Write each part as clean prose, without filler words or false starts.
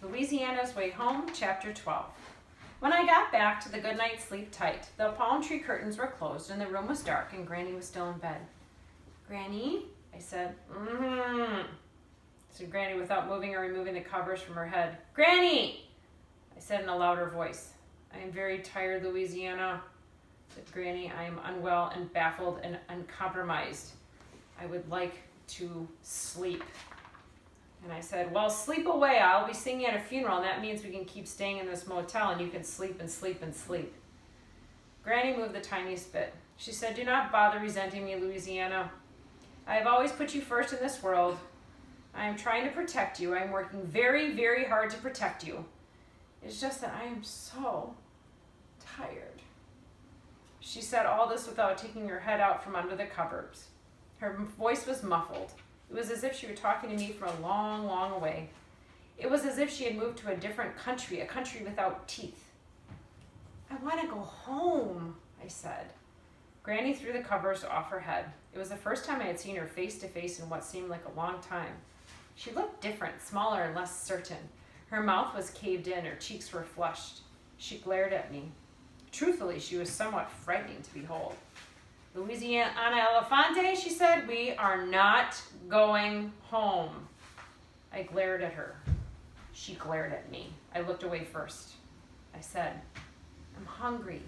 Louisiana's Way Home, Chapter 12. When I got back to the good night sleep tight, the palm tree curtains were closed and the room was dark and Granny was still in bed. Granny? I said, said Granny without moving or removing the covers from her head. Granny! I said in a louder voice. I am very tired, Louisiana, said Granny. I am unwell and baffled and uncompromised. I would like to sleep. And I said, well, sleep away. I'll be singing at a funeral, and that means we can keep staying in this motel, and you can sleep and sleep and sleep. Granny moved the tiniest bit. She said, do not bother resenting me, Louisiana. I have always put you first in this world. I am trying to protect you. I am working very, very hard to protect you. It's just that I am so tired. She said all this without taking her head out from under the covers. Her voice was muffled. It was as if she were talking to me from a long, long away. It was as if she had moved to a different country, a country without teeth. I want to go home, I said. Granny threw the covers off her head. It was the first time I had seen her face to face in what seemed like a long time. She looked different, smaller and less certain. Her mouth was caved in, her cheeks were flushed. She glared at me. Truthfully, she was somewhat frightening to behold. Louisiana Elefante, she said, we are not going home. I glared at her. She glared at me. I looked away first. I said, I'm hungry.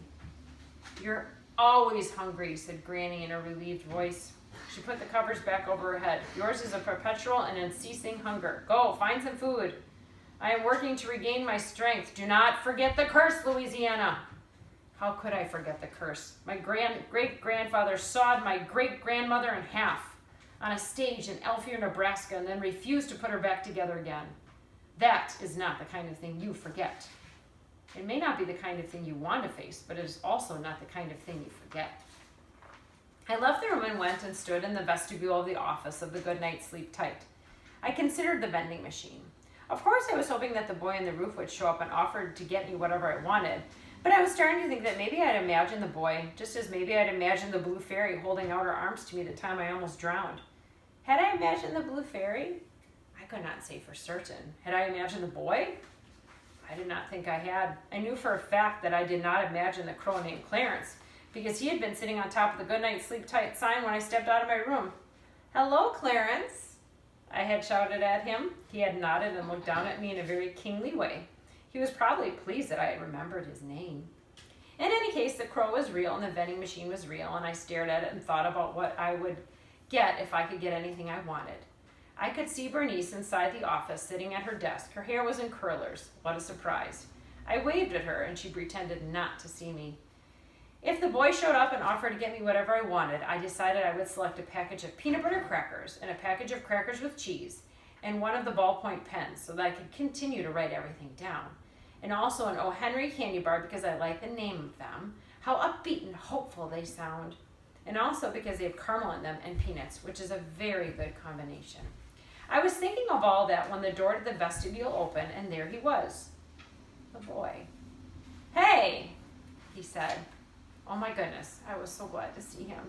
You're always hungry, said Granny in a relieved voice. She put the covers back over her head. Yours is a perpetual and unceasing hunger. Go, find some food. I am working to regain my strength. Do not forget the curse, Louisiana. How could I forget the curse? My great-grandfather sawed my great-grandmother in half on a stage in Elfier, Nebraska, and then refused to put her back together again. That is not the kind of thing you forget. It may not be the kind of thing you want to face, but it is also not the kind of thing you forget. I left the room and went and stood in the vestibule of the office of the Good Night Sleep Tight. I considered the vending machine. Of course, I was hoping that the boy on the roof would show up and offer to get me whatever I wanted, but I was starting to think that maybe I'd imagined the boy, just as maybe I'd imagined the blue fairy holding out her arms to me the time I almost drowned. Had I imagined the blue fairy? I could not say for certain. Had I imagined the boy? I did not think I had. I knew for a fact that I did not imagine the crow named Clarence, because he had been sitting on top of the Good Night Sleep Tight sign when I stepped out of my room. Hello, Clarence, I had shouted at him. He had nodded and looked down at me in a very kingly way. He was probably pleased that I had remembered his name. In any case, the crow was real and the vending machine was real, and I stared at it and thought about what I would get if I could get anything I wanted. I could see Bernice inside the office sitting at her desk. Her hair was in curlers. What a surprise. I waved at her and she pretended not to see me. If the boy showed up and offered to get me whatever I wanted, I decided I would select a package of peanut butter crackers and a package of crackers with cheese and one of the ballpoint pens so that I could continue to write everything down. And also an O. Henry candy bar because I like the name of them, how upbeat and hopeful they sound. And also because they have caramel in them and peanuts, which is a very good combination. I was thinking of all that when the door to the vestibule opened, and there he was, the boy. Hey, he said. Oh my goodness, I was so glad to see him.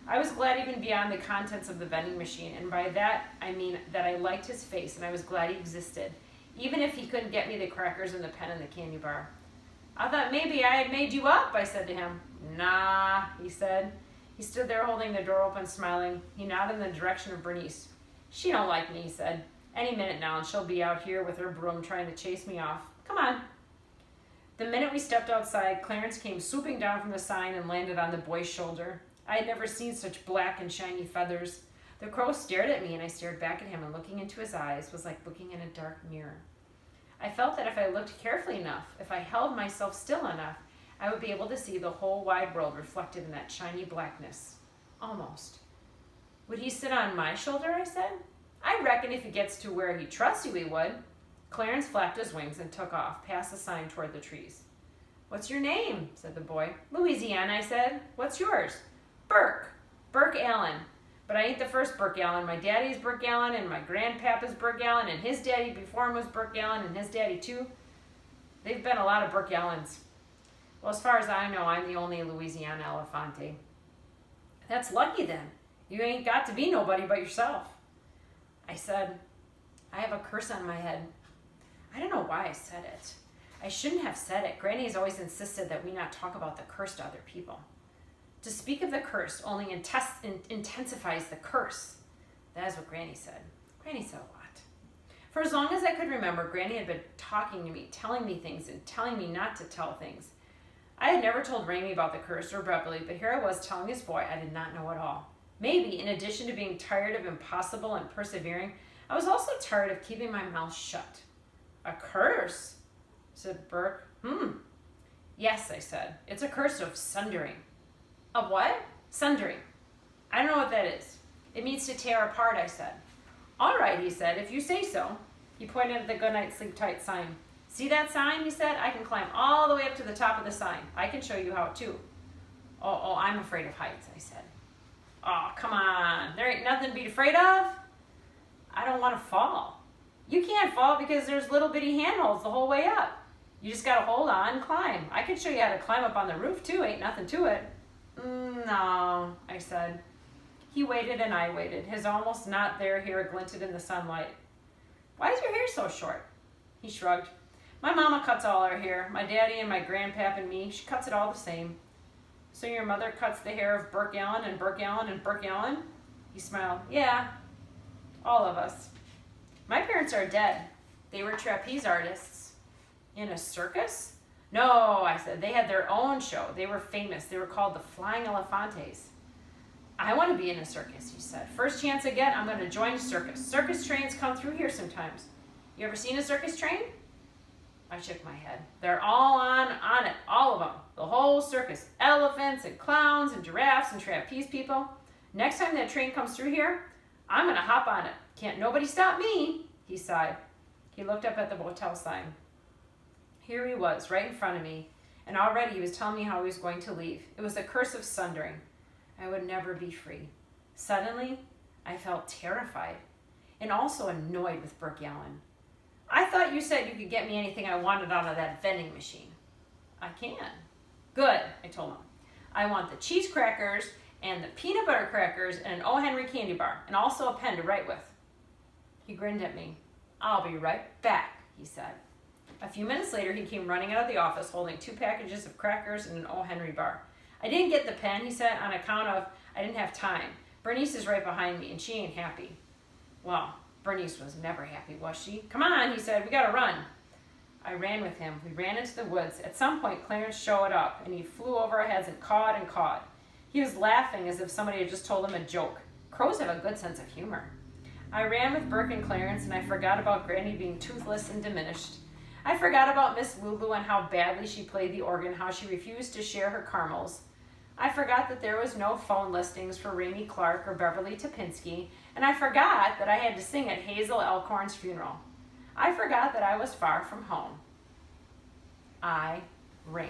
I was glad even beyond the contents of the vending machine, and by that I mean that I liked his face and I was glad he existed, even if he couldn't get me the crackers and the pen and the candy bar. I thought maybe I had made you up, I said to him. Nah, he said. He stood there holding the door open, smiling. He nodded in the direction of Bernice. She don't like me, he said. Any minute now and she'll be out here with her broom trying to chase me off. Come on. The minute we stepped outside, Clarence came swooping down from the sign and landed on the boy's shoulder. I had never seen such black and shiny feathers. The crow stared at me and I stared back at him, and looking into his eyes was like looking in a dark mirror. I felt that if I looked carefully enough, if I held myself still enough, I would be able to see the whole wide world reflected in that shiny blackness. Almost. Would he sit on my shoulder, I said. I reckon if he gets to where he trusts you, he would. Clarence flapped his wings and took off, past the sign toward the trees. What's your name? Said the boy. Louisiana, I said. What's yours? Burke. Burke Allen. But I ain't the first Burke Allen. My daddy's Burke Allen, and my grandpapa's Burke Allen, and his daddy before him was Burke Allen, and his daddy too. They've been a lot of Burke Allens. Well, as far as I know, I'm the only Louisiana Elefante. That's lucky then. You ain't got to be nobody but yourself. I said, I have a curse on my head. I don't know why I said it. I shouldn't have said it. Granny has always insisted that we not talk about the curse to other people. To speak of the curse only intensifies the curse. That is what Granny said. Granny said a lot. For as long as I could remember, Granny had been talking to me, telling me things, and telling me not to tell things. I had never told Raimi about the curse or Beverly, but here I was telling this boy I did not know at all. Maybe, in addition to being tired of impossible and persevering, I was also tired of keeping my mouth shut. A curse? Said Burke. Yes, I said. It's a curse of sundering. Of what? Sundering. I don't know what that is. It means to tear apart, I said. All right, he said, if you say so. He pointed at the good night, sleep tight sign. See that sign, he said? I can climb all the way up to the top of the sign. I can show you how too. Oh, I'm afraid of heights, I said. Oh, come on. There ain't nothing to be afraid of. I don't want to fall. You can't fall because there's little bitty handholds the whole way up. You just got to hold on and climb. I can show you how to climb up on the roof too. Ain't nothing to it. No, I said. He waited and I waited. His almost not there hair glinted in the sunlight. Why is your hair so short? He shrugged. My mama cuts all our hair. My daddy and my grandpap and me. She cuts it all the same. So your mother cuts the hair of Burke Allen and Burke Allen and Burke Allen? He smiled. Yeah, all of us. My parents are dead. They were trapeze artists. In a circus? No, I said. They had their own show. They were famous. They were called the Flying Elefantes. I want to be in a circus, he said. First chance I get, I'm going to join a circus. Circus trains come through here sometimes. You ever seen a circus train? I shook my head. They're all on it, all of them. The whole circus. Elephants and clowns and giraffes and trapeze people. Next time that train comes through here, I'm going to hop on it. Can't nobody stop me, he sighed. He looked up at the hotel sign. Here he was, right in front of me, and already he was telling me how he was going to leave. It was the curse of sundering. I would never be free. Suddenly, I felt terrified and also annoyed with Burke Allen. I thought you said you could get me anything I wanted out of that vending machine. I can. Good, I told him. I want the cheese crackers and the peanut butter crackers and an O. Henry candy bar and also a pen to write with. He grinned at me. I'll be right back, he said. A few minutes later, he came running out of the office holding 2 packages of crackers and an O. Henry bar. I didn't get the pen, he said, on account of I didn't have time. Bernice is right behind me, and she ain't happy. Well, Bernice was never happy, was she? Come on, he said, we gotta run. I ran with him. We ran into the woods. At some point, Clarence showed up, and he flew over our heads and cawed and cawed. He was laughing as if somebody had just told him a joke. Crows have a good sense of humor. I ran with Burke and Clarence, and I forgot about Granny being toothless and diminished. I forgot about Miss Lulu and how badly she played the organ, how she refused to share her caramels. I forgot that there was no phone listings for Rainey Clark or Beverly Topinski, and I forgot that I had to sing at Hazel Elkhorn's funeral. I forgot that I was far from home. I ran.